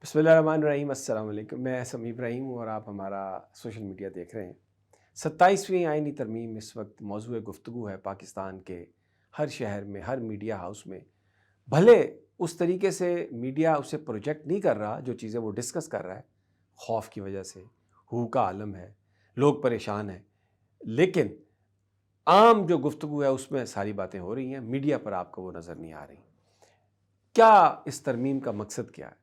بسم اللہ الرحمن الرحیم. السلام علیکم. میں سمیع ابراہیم ہوں اور آپ ہمارا سوشل میڈیا دیکھ رہے ہیں. 27ویں آئینی ترمیم اس وقت موضوع گفتگو ہے پاکستان کے ہر شہر میں, ہر میڈیا ہاؤس میں. بھلے اس طریقے سے میڈیا اسے پروجیکٹ نہیں کر رہا جو چیزیں وہ ڈسکس کر رہا ہے, خوف کی وجہ سے, ہو کا عالم ہے, لوگ پریشان ہیں, لیکن عام جو گفتگو ہے اس میں ساری باتیں ہو رہی ہیں. میڈیا پر آپ کو وہ نظر نہیں آ رہی. کیا اس ترمیم کا مقصد کیا ہے؟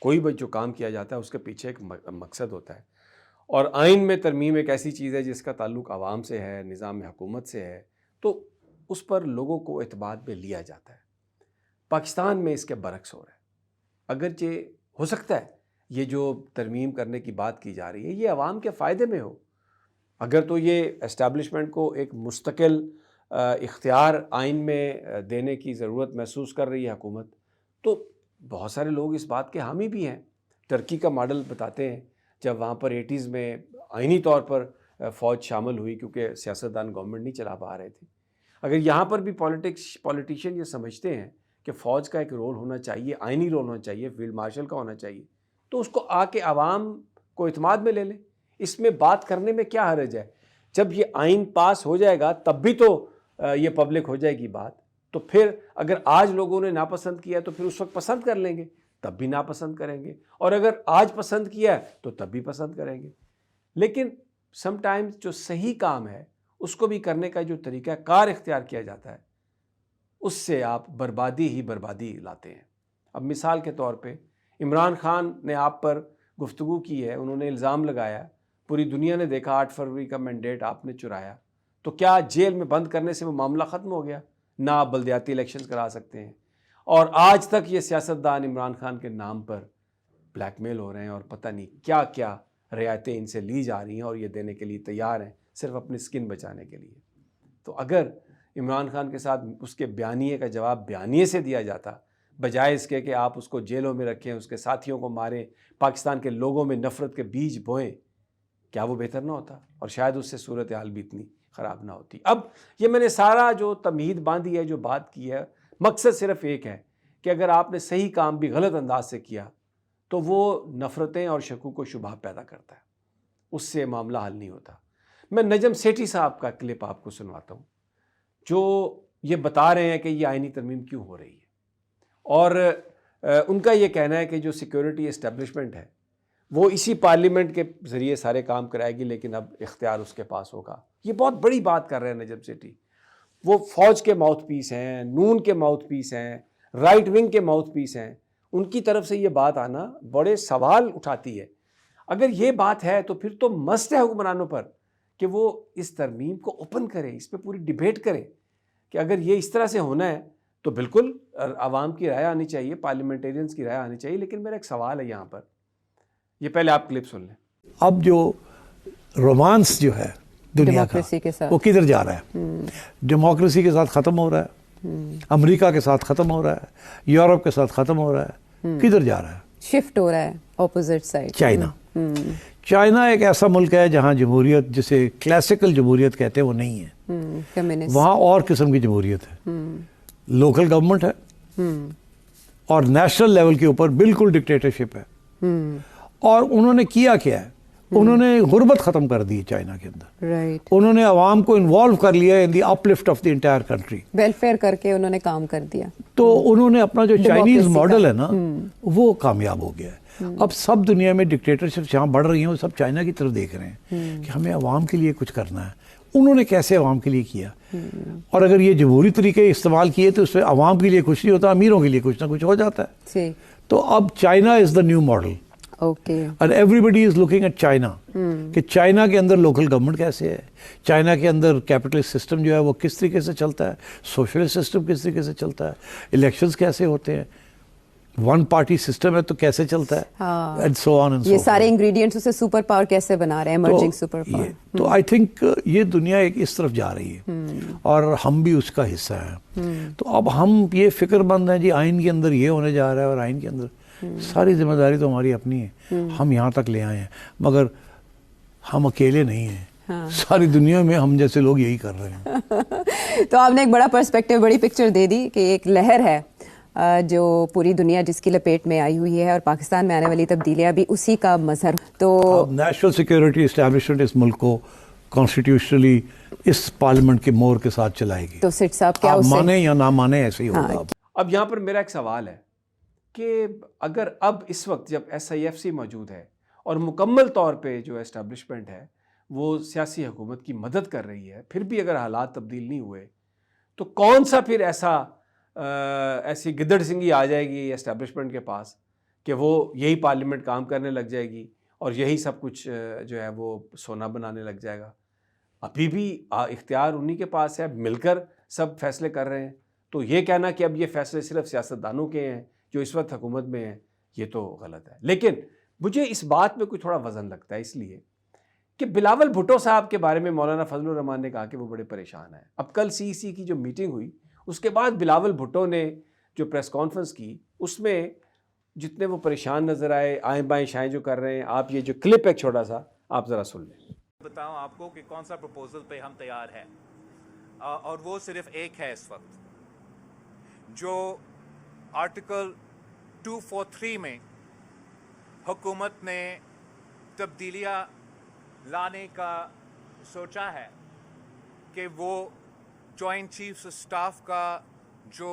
کوئی بھی جو کام کیا جاتا ہے اس کے پیچھے ایک مقصد ہوتا ہے, اور آئین میں ترمیم ایک ایسی چیز ہے جس کا تعلق عوام سے ہے, نظام حکومت سے ہے, تو اس پر لوگوں کو اعتماد میں لیا جاتا ہے. پاکستان میں اس کے برعکس ہو رہا ہے. اگرچہ ہو سکتا ہے یہ جو ترمیم کرنے کی بات کی جا رہی ہے یہ عوام کے فائدے میں ہو, اگر تو یہ اسٹیبلشمنٹ کو ایک مستقل اختیار آئین میں دینے کی ضرورت محسوس کر رہی ہے حکومت, تو بہت سارے لوگ اس بات کے حامی بھی ہیں. ترکی کا ماڈل بتاتے ہیں, جب وہاں پر 80s میں آئینی طور پر فوج شامل ہوئی کیونکہ سیاستدان گورنمنٹ نہیں چلا پا رہے تھے. اگر یہاں پر بھی پولیٹیشین یہ سمجھتے ہیں کہ فوج کا ایک رول ہونا چاہیے, آئینی رول ہونا چاہیے, فیلڈ مارشل کا ہونا چاہیے, تو اس کو آ کے عوام کو اعتماد میں لے لیں. اس میں بات کرنے میں کیا حرج ہے؟ جب یہ آئین پاس ہو جائے گا تب بھی تو یہ پبلک ہو جائے گی بات. تو پھر اگر آج لوگوں نے ناپسند کیا تو پھر اس وقت پسند کر لیں گے, تب بھی ناپسند کریں گے, اور اگر آج پسند کیا تو تب بھی پسند کریں گے. لیکن سم ٹائمز جو صحیح کام ہے اس کو بھی کرنے کا جو طریقہ کار اختیار کیا جاتا ہے اس سے آپ بربادی ہی بربادی لاتے ہیں. اب مثال کے طور پہ عمران خان نے آپ پر گفتگو کی ہے, انہوں نے الزام لگایا, پوری دنیا نے دیکھا 8 فروری کا مینڈیٹ آپ نے چرایا, تو کیا جیل میں بند کرنے سے وہ معاملہ ختم ہو گیا؟ نہ آپ بلدیاتی الیکشنز کرا سکتے ہیں. اور آج تک یہ سیاستدان عمران خان کے نام پر بلیک میل ہو رہے ہیں اور پتہ نہیں کیا کیا رعایتیں ان سے لی جا رہی ہیں, اور یہ دینے کے لیے تیار ہیں صرف اپنی سکن بچانے کے لیے. تو اگر عمران خان کے ساتھ اس کے بیانیے کا جواب بیانیے سے دیا جاتا بجائے اس کے کہ آپ اس کو جیلوں میں رکھیں, اس کے ساتھیوں کو ماریں, پاکستان کے لوگوں میں نفرت کے بیج بوئیں, کیا وہ بہتر نہ ہوتا؟ اور شاید اس سے صورتحال بھی اتنی خراب نہ ہوتی. اب یہ میں نے سارا جو تمہید باندھی ہے, جو بات کی ہے, مقصد صرف ایک ہے کہ اگر آپ نے صحیح کام بھی غلط انداز سے کیا تو وہ نفرتیں اور شکوک و شبہات پیدا کرتا ہے, اس سے معاملہ حل نہیں ہوتا. میں نجم سیٹھی صاحب کا کلپ آپ کو سنواتا ہوں جو یہ بتا رہے ہیں کہ یہ آئینی ترمیم کیوں ہو رہی ہے, اور ان کا یہ کہنا ہے کہ جو سیکیورٹی اسٹیبلشمنٹ ہے وہ اسی پارلیمنٹ کے ذریعے سارے کام کرائے گی, لیکن اب اختیار اس کے پاس ہوگا. یہ بہت بڑی بات کر رہے ہیں نجم سیٹھی. وہ فوج کے ماؤتھ پیس ہیں, نون کے ماؤتھ پیس ہیں, رائٹ ونگ کے ماؤتھ پیس ہیں. ان کی طرف سے یہ بات آنا بڑے سوال اٹھاتی ہے. اگر یہ بات ہے تو پھر تو مست ہے حکمرانوں پر کہ وہ اس ترمیم کو اوپن کریں, اس پہ پوری ڈیبیٹ کریں کہ اگر یہ اس طرح سے ہونا ہے تو بالکل عوام کی رائے آنی چاہیے, پارلیمنٹیرینز کی رائے آنی چاہیے. لیکن میرا ایک سوال ہے یہاں پر, یہ پہلے آپ کلپ سن لیں. اب جو رومانس جو ہے دنیا کا وہ کدھر جا رہا ہے؟ ڈیموکریسی کے ساتھ ختم ہو رہا ہے, امریکہ کے ساتھ ختم ہو رہا ہے, یورپ کے ساتھ ختم ہو رہا ہے, کدھر جا رہا ہے؟ شفٹ ہو رہا ہے اپوزٹ سائڈ. چائنا. چائنا ایک ایسا ملک ہے جہاں جمہوریت, جسے کلاسیکل جمہوریت کہتے ہیں, وہ نہیں ہے. وہاں اور قسم کی جمہوریت ہے, لوکل گورنمنٹ ہے اور نیشنل لیول کے اوپر بالکل ڈکٹیٹرشپ ہے. اور انہوں نے کیا ہے, انہوں نے غربت ختم کر دی چائنا کے اندر. انہوں نے عوام کو انوالو کر لیا ان دی اپ lift of the entire country. Welfare کر کے انہوں نے کام کر دیا. تو انہوں نے اپنا جو چائنیز ماڈل ہے نا وہ کامیاب ہو گیا ہے. اب سب دنیا میں ڈکٹیٹرشپ جہاں بڑھ رہی ہیں وہ سب چائنا کی طرف دیکھ رہے ہیں کہ ہمیں عوام کے لیے کچھ کرنا ہے. انہوں نے کیسے عوام کے لیے کیا, اور اگر یہ جمہوری طریقے استعمال کیے تو اس میں عوام کے لیے کچھ نہیں ہوتا, امیروں کے لیے کچھ نہ کچھ ہو جاتا ہے. تو اب China is the new model. اور everybody is looking at China کہ چائنا کے اندر لوکل گورنمنٹ کیسے ہے, چائنا کے اندر کیپٹلسٹ سسٹم جو ہے وہ کس طریقے سے چلتا ہے, سوشلسٹ سسٹم کس طریقے سے چلتا ہے, الیکشنز کیسے ہوتے ہیں, ون پارٹی سسٹم ہے تو کیسے چلتا ہے, and so on and so. یہ سارے انگریڈینٹس اسے سپر پاور کیسے بنا رہے ہیں, ایمرجنگ سپر پاور. تو آئی تھنک یہ دنیا ایک اس طرف جا رہی ہے اور ہم بھی اس کا حصہ ہیں. تو اب ہم یہ فکر مند ہیں جی آئین کے اندر یہ ہونے جا رہا ہے, اور آئین کے اندر ساری ذمہ داری تو ہماری اپنی ہے, ہم یہاں تک لے آئے ہیں, مگر ہم اکیلے نہیں ہیں, ساری دنیا میں ہم جیسے لوگ یہی کر رہے ہیں. تو آپ نے ایک بڑا پرسپیکٹیو, بڑی پکچر دے دی کہ ایک لہر ہے جو پوری دنیا جس کی لپیٹ میں آئی ہوئی ہے اور پاکستان میں آنے والی تبدیلیاں بھی اسی کا مظہر. تو نیشنل سیکورٹی اسٹیبلشمنٹ اس ملک کو کانسٹیٹیوشنلی اس پارلیمنٹ کے مور کے ساتھ چلائے گی. تو سٹ صاحب کیا آپ اس سے مانیں یا نہ مانیں ایسے ہی ہوگا. اب یہاں پر میرا ایک سوال ہے کہ اگر اب اس وقت جب SIFC موجود ہے اور مکمل طور پہ جو اسٹیبلشمنٹ ہے وہ سیاسی حکومت کی مدد کر رہی ہے، پھر بھی اگر حالات تبدیل نہیں ہوئے تو کون سا پھر ایسی گدڑ سنگھی آ جائے گی اسٹیبلشمنٹ کے پاس کہ وہ یہی پارلیمنٹ کام کرنے لگ جائے گی اور یہی سب کچھ جو ہے وہ سونا بنانے لگ جائے گا. ابھی بھی اختیار انہی کے پاس ہے، مل کر سب فیصلے کر رہے ہیں. تو یہ کہنا کہ اب یہ فیصلے صرف سیاستدانوں کے ہیں جو اس وقت حکومت میں ہیں، یہ تو غلط ہے. لیکن مجھے اس بات میں کچھ تھوڑا وزن لگتا ہے اس لیے کہ بلاول بھٹو صاحب کے بارے میں مولانا فضل الرحمان نے کہا کہ وہ بڑے پریشان ہیں. اب کل CEC کی جو میٹنگ ہوئی اس کے بعد بلاول بھٹو نے جو پریس کانفرنس کی اس میں جتنے وہ پریشان نظر آئے، آئیں بائیں شائیں جو کر رہے ہیں، آپ یہ جو کلپ ہے چھوٹا سا آپ ذرا سن لیں. بتاؤں آپ کو کہ کون سا پروپوزل پہ ہم تیار ہیں، اور وہ صرف ایک ہے اس وقت، جو آرٹیکل 243 میں حکومت نے تبدیلیاں لانے کا سوچا ہے کہ وہ جوائنٹ چیفز اسٹاف کا جو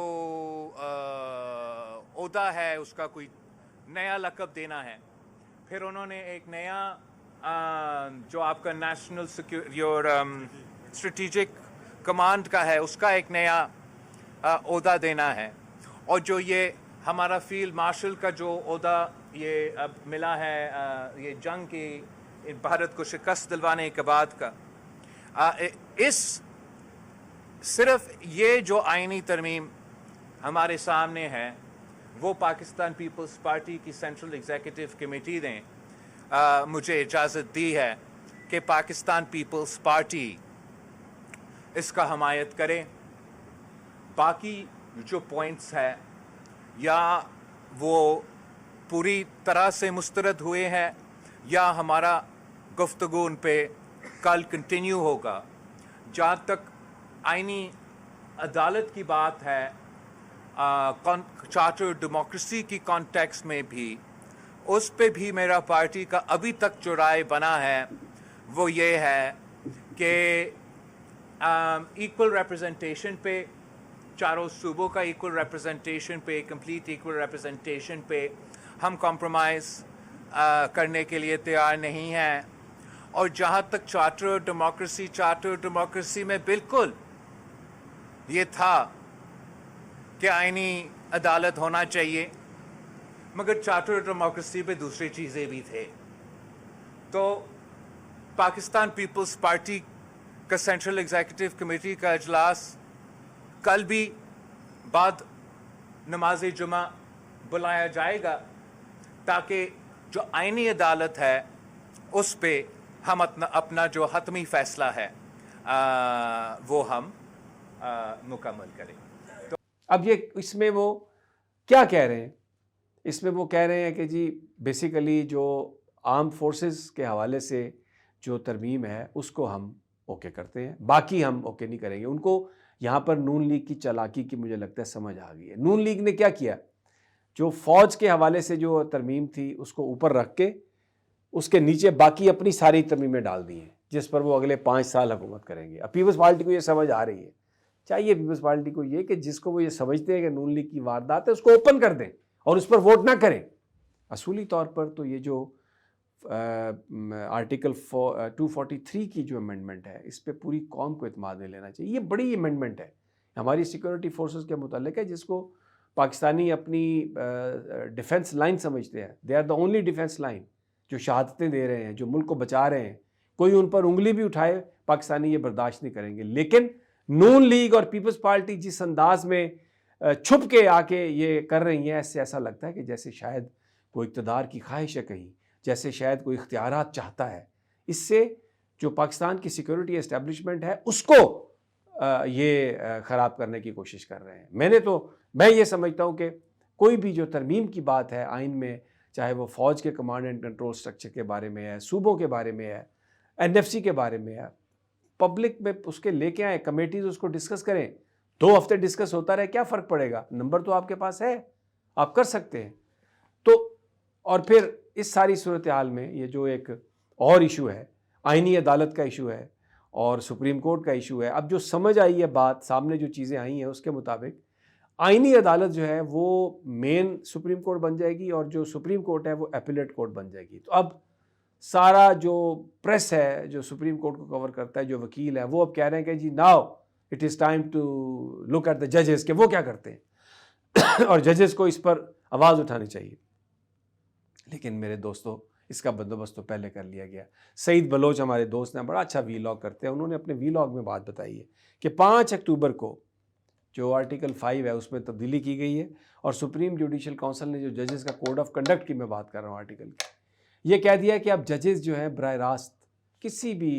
عہدہ ہے اس کا کوئی نیا لقب دینا ہے. پھر انہوں نے ایک نیا جو آپ کا نیشنل اسٹریٹجک کمانڈ کا ہے اس کا ایک نیا عہدہ دینا ہے. اور جو یہ ہمارا فیلڈ مارشل کا جو عہدہ یہ اب ملا ہے یہ جنگ کی بھارت کو شکست دلوانے کے بعد کا، اس صرف یہ جو آئینی ترمیم ہمارے سامنے ہے وہ پاکستان پیپلز پارٹی کی سینٹرل ایگزیکٹو کمیٹی نے مجھے اجازت دی ہے کہ پاکستان پیپلز پارٹی اس کا حمایت کرے. باقی جو پوائنٹس ہے یا وہ پوری طرح سے مسترد ہوئے ہیں یا ہمارا گفتگو ان پہ کل کنٹینیو ہوگا. جہاں تک آئینی عدالت کی بات ہے، چارٹر ڈیموکریسی کی کانٹیکس میں بھی اس پہ بھی میرا پارٹی کا ابھی تک جو رائے بنا ہے وہ یہ ہے کہ ایکول ریپرزنٹیشن پہ، چاروں صوبوں کا ایکول ریپرزنٹیشن پہ، کمپلیٹ ایکول ریپرزنٹیشن پہ ہم کمپرومائز کرنے کے لیے تیار نہیں ہیں. اور جہاں تک چارٹر ڈیموکریسی میں بالکل یہ تھا کہ آئینی عدالت ہونا چاہیے، مگر چارٹر ڈیموکریسی پہ دوسری چیزیں بھی تھے. تو پاکستان پیپلز پارٹی کا سینٹرل ایگزیکٹو کمیٹی کا اجلاس کل بھی بعد نماز جمعہ بلایا جائے گا تاکہ جو آئینی عدالت ہے اس پہ ہم اپنا جو حتمی فیصلہ ہے وہ ہم مکمل کریں. اب یہ اس میں وہ کیا کہہ رہے ہیں؟ اس میں وہ کہہ رہے ہیں کہ جی بیسیکلی جو آرم فورسز کے حوالے سے جو ترمیم ہے اس کو ہم اوکے کرتے ہیں، باقی ہم اوکے نہیں کریں گے. ان کو یہاں پر نون لیگ کی چالاکی کی مجھے لگتا ہے سمجھ آ گئی ہے. نون لیگ نے کیا کیا، جو فوج کے حوالے سے جو ترمیم تھی اس کو اوپر رکھ کے اس کے نیچے باقی اپنی ساری ترمیمیں ڈال دی ہیں جس پر وہ اگلے 5 سال حکومت کریں گے. اب پیپلز پارٹی کو یہ سمجھ آ رہی ہے، چاہیے پیپلز پارٹی کو یہ کہ جس کو وہ یہ سمجھتے ہیں کہ نون لیگ کی واردات ہے اس کو اوپن کر دیں اور اس پر ووٹ نہ کریں. اصولی طور پر تو یہ جو آرٹیکل 243 کی جو امینڈمنٹ ہے اس پہ پوری قوم کو اعتماد میں لینا چاہیے. یہ بڑی امینڈمنٹ ہے ہماری سیکورٹی فورسز کے متعلق ہے جس کو پاکستانی اپنی ڈیفنس لائن سمجھتے ہیں. They are the only defence line جو شہادتیں دے رہے ہیں، جو ملک کو بچا رہے ہیں. کوئی ان پر انگلی بھی اٹھائے پاکستانی یہ برداشت نہیں کریں گے. لیکن نون لیگ اور پیپلز پارٹی جس انداز میں چھپ کے آ کے یہ کر رہی ہیں، اس سے ایسا لگتا ہے کہ جیسے شاید کوئی اقتدار کی خواہش ہے کہیں، جیسے شاید کوئی اختیارات چاہتا ہے. اس سے جو پاکستان کی سیکورٹی اسٹیبلشمنٹ ہے اس کو یہ خراب کرنے کی کوشش کر رہے ہیں. میں یہ سمجھتا ہوں کہ کوئی بھی جو ترمیم کی بات ہے آئین میں، چاہے وہ فوج کے کمانڈ اینڈ کنٹرول سٹرکچر کے بارے میں ہے، صوبوں کے بارے میں ہے، NFC کے بارے میں ہے، پبلک میں اس کے لے کے آئیں، کمیٹیز اس کو ڈسکس کریں 2 ہفتے ڈسکس ہوتا رہے, کیا فرق پڑے گا؟ نمبر تو آپ کے پاس ہے, آپ کر سکتے ہیں. تو اور پھر اس ساری صورتحال میں یہ جو ایک اور ایشو ہے, آئینی عدالت کا ایشو ہے اور سپریم کورٹ کا ایشو ہے. اب جو سمجھ آئی ہے بات, سامنے جو چیزیں آئی ہیں اس کے مطابق آئینی عدالت جو ہے وہ مین سپریم کورٹ بن جائے گی اور جو سپریم کورٹ ہے وہ اپیلیٹ کورٹ بن جائے گی. تو اب سارا جو پریس ہے جو سپریم کورٹ کو کور کرتا ہے, جو وکیل ہے, وہ اب کہہ رہے ہیں کہ جی now it is time to look at the ججز کہ وہ کیا کرتے ہیں اور ججز کو اس پر آواز اٹھانی چاہیے. لیکن میرے دوستو اس کا بندوبست تو پہلے کر لیا گیا. سعید بلوچ ہمارے دوست ہیں, بڑا اچھا وی لاگ کرتے ہیں, انہوں نے اپنے وی لاگ میں بات بتائی ہے کہ 5 اکتوبر کو جو آرٹیکل 5 ہے اس میں تبدیلی کی گئی ہے اور سپریم جوڈیشل کونسل نے جو ججز کا کوڈ آف کنڈکٹ کی میں بات کر رہا ہوں آرٹیکل کی, یہ کہہ دیا کہ اب ججز جو ہیں براہ راست کسی بھی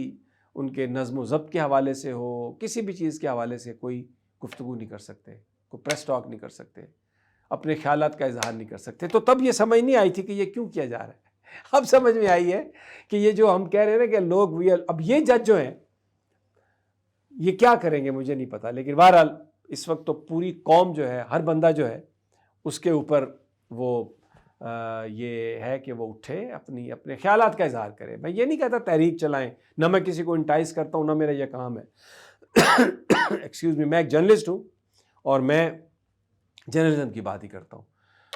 ان کے نظم و ضبط کے حوالے سے ہو, کسی بھی چیز کے حوالے سے کوئی گفتگو نہیں کر سکتے, کوئی پریس ٹاک نہیں کر سکتے, اپنے خیالات کا اظہار نہیں کر سکتے. تو تب یہ سمجھ نہیں آئی تھی کہ یہ کیوں کیا جا رہا ہے. اب سمجھ میں آئی ہے کہ یہ جو ہم کہہ رہے ہیں نا کہ لوگ اب یہ جج جو ہیں یہ کیا کریں گے مجھے نہیں پتا, لیکن بہرحال اس وقت تو پوری قوم جو ہے, ہر بندہ جو ہے اس کے اوپر وہ یہ ہے کہ وہ اٹھے, اپنے خیالات کا اظہار کرے. میں یہ نہیں کہتا تحریک چلائیں, نہ میں کسی کو انٹائز کرتا ہوں, نہ میرا یہ کام ہے. ایکسکیوز می, میں ایک جرنلسٹ ہوں اور میں جرنلزم کی بات ہی کرتا ہوں.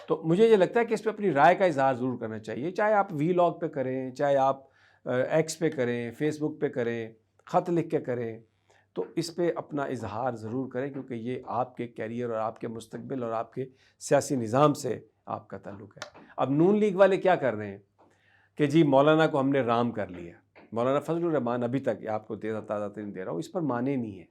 تو مجھے یہ لگتا ہے کہ اس پہ اپنی رائے کا اظہار ضرور کرنا چاہیے, چاہے آپ وی لاگ پہ کریں, چاہے آپ ایکس پہ کریں, فیس بک پہ کریں, خط لکھ کے کریں, تو اس پہ اپنا اظہار ضرور کریں کیونکہ یہ آپ کے کیریئر اور آپ کے مستقبل اور آپ کے سیاسی نظام سے آپ کا تعلق ہے. اب نون لیگ والے کیا کر رہے ہیں کہ جی مولانا کو ہم نے رام کر لیا. مولانا فضل الرحمان ابھی تک آپ کو تازہ ترین دے رہا ہوں, اس پر مانے نہیں ہیں.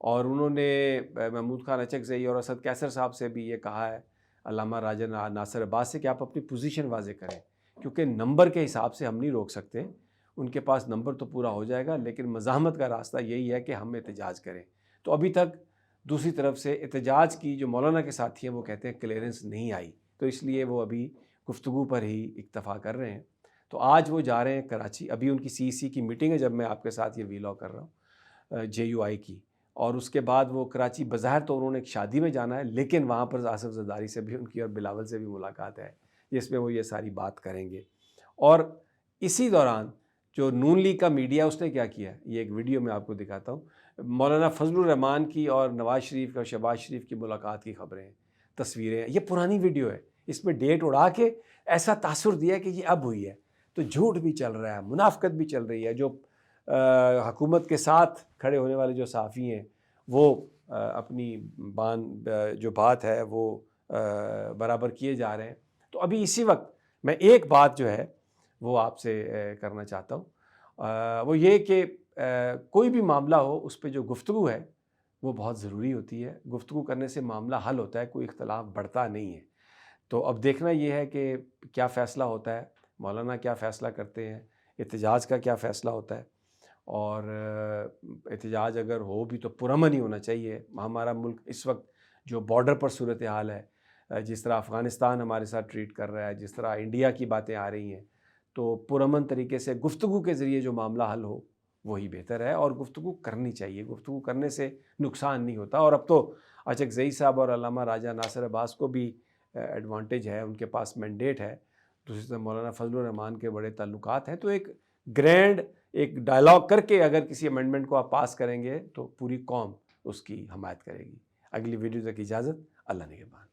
اور انہوں نے محمود خان اچکزئی اور اسد کیسر صاحب سے بھی یہ کہا ہے, علامہ راجہ ناصر عباس سے, کہ آپ اپنی پوزیشن واضح کریں کیونکہ نمبر کے حساب سے ہم نہیں روک سکتے. ان کے پاس نمبر تو پورا ہو جائے گا لیکن مزاحمت کا راستہ یہی ہے کہ ہم احتجاج کریں. تو ابھی تک دوسری طرف سے احتجاج کی جو مولانا کے ساتھی ہیں وہ کہتے ہیں کلیئرنس نہیں آئی, تو اس لیے وہ ابھی گفتگو پر ہی اکتفا کر رہے ہیں. تو آج وہ جا رہے ہیں کراچی, ابھی ان کی CEC کی میٹنگ ہے جب میں آپ کے ساتھ یہ وی لاگ کر رہا ہوں JUI کی, اور اس کے بعد وہ کراچی بظاہر تو انہوں نے ایک شادی میں جانا ہے لیکن وہاں پر آصف زرداری سے بھی ان کی اور بلاول سے بھی ملاقات ہے جس میں وہ یہ ساری بات کریں گے. اور اسی دوران جو نون لیگ کا میڈیا اس نے کیا کیا, یہ ایک ویڈیو میں آپ کو دکھاتا ہوں. مولانا فضل الرحمان کی اور نواز شریف اور شہباز شریف کی ملاقات کی خبریں ہیں, تصویریں ہیں, یہ پرانی ویڈیو ہے, اس میں ڈیٹ اڑا کے ایسا تاثر دیا کہ یہ اب ہوئی ہے. تو جھوٹ بھی چل رہا ہے, منافقت بھی چل رہی ہے. جو حکومت کے ساتھ کھڑے ہونے والے جو صحافی ہیں وہ اپنی جو بات ہے وہ برابر کیے جا رہے ہیں. تو ابھی اسی وقت میں ایک بات جو ہے وہ آپ سے کرنا چاہتا ہوں, وہ یہ کہ کوئی بھی معاملہ ہو اس پہ جو گفتگو ہے وہ بہت ضروری ہوتی ہے. گفتگو کرنے سے معاملہ حل ہوتا ہے, کوئی اختلاف بڑھتا نہیں ہے. تو اب دیکھنا یہ ہے کہ کیا فیصلہ ہوتا ہے, مولانا کیا فیصلہ کرتے ہیں, احتجاج کا کیا فیصلہ ہوتا ہے. اور احتجاج اگر ہو بھی تو پرامن ہی ہونا چاہیے. ہمارا ملک اس وقت جو بارڈر پر صورتحال ہے, جس طرح افغانستان ہمارے ساتھ ٹریٹ کر رہا ہے, جس طرح انڈیا کی باتیں آ رہی ہیں, تو پرامن طریقے سے گفتگو کے ذریعے جو معاملہ حل ہو وہی بہتر ہے. اور گفتگو کرنی چاہیے, گفتگو کرنے سے نقصان نہیں ہوتا. اور اب تو اچکزئی صاحب اور علامہ راجہ ناصر عباس کو بھی ایڈوانٹیج ہے, ان کے پاس مینڈیٹ ہے. دوسری طرف مولانا فضل الرحمان کے بڑے تعلقات ہیں. تو ایک گرینڈ ایک ڈائلاگ کر کے اگر کسی امینڈمنٹ کو آپ پاس کریں گے تو پوری قوم اس کی حمایت کرے گی. اگلی ویڈیو تک اجازت, اللہ نگہبان.